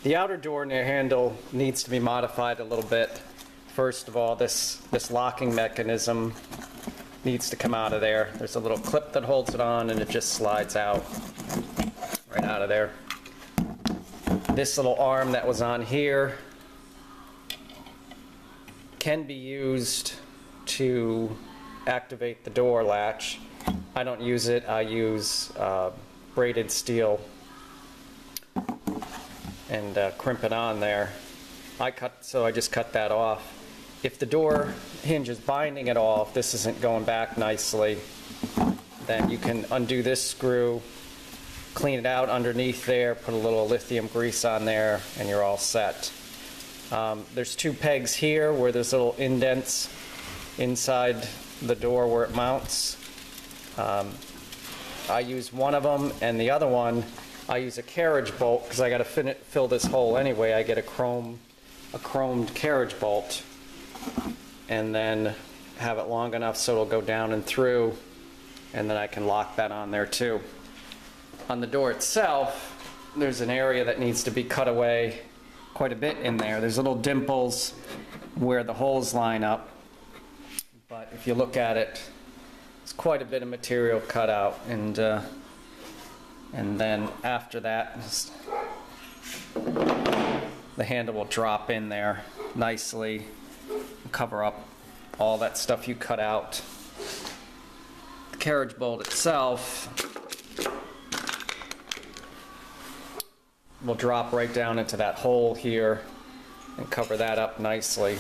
The outer door handle needs to be modified a little bit. First of all, this locking mechanism needs to come out of there. There's a little clip that holds it on and it just slides out right out of there. This little arm that was on here can be used to activate the door latch. I don't use it. I use braided steel and crimp it on there. So I just cut that off. If the door hinge is binding at all, if this isn't going back nicely, then you can undo this screw, clean it out underneath there, put a little lithium grease on there, and you're all set. There's two pegs here where there's little indents inside the door where it mounts. I use one of them, and the other one I use a carriage bolt because I got to fill this hole anyway. I get a chromed carriage bolt, and then have it long enough so it'll go down and through, and then I can lock that on there too. On the door itself, there's an area that needs to be cut away quite a bit in there. There's little dimples where the holes line up, but if you look at it, it's quite a bit of material cut out, and then after that, the handle will drop in there nicely, cover up all that stuff you cut out. The carriage bolt itself will drop right down into that hole here and cover that up nicely.